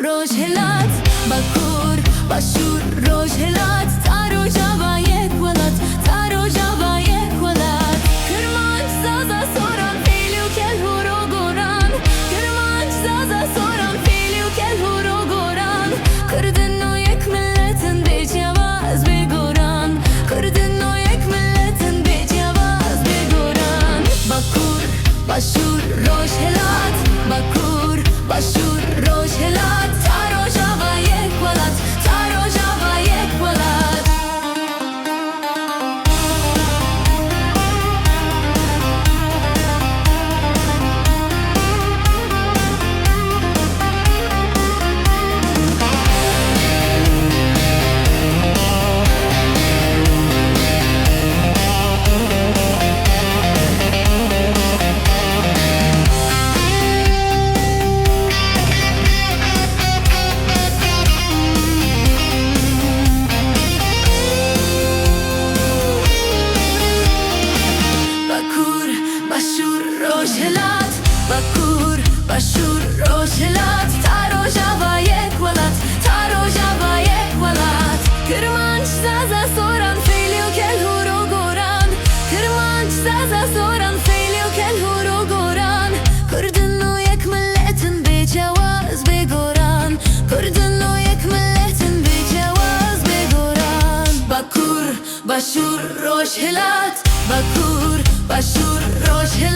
roșelat, Bakur, Bashur, roșelat, Tarojava e colat, Tarojava e colat. Kırmanç zaza soran, Filiu kel horogoran, Kırmanç zaza soran, Filiu kel horogoran. Kırdın o yek milletin becavaz begoran, Kırdın o yek milletin becavaz begoran. Bakur, Bashur, roșelat, Bakur, Bashur, roșelat, Tarojava e colat, Tarojava e colat. Bakur, Bashur, roșelat, Bakur, Bashur, roșelat, Tarojava e colat, Tarojava e colat. Kırmanç zaza soran, Filiu kel horogoran, Kırmanç zaza soran, Filiu kel horogoran. Kırdın o yek milletin becavaz begoran, Kırdın o yek milletin becavaz begoran. Bakur, Bashur, roșelat, Bakur, Bashur, roșelat.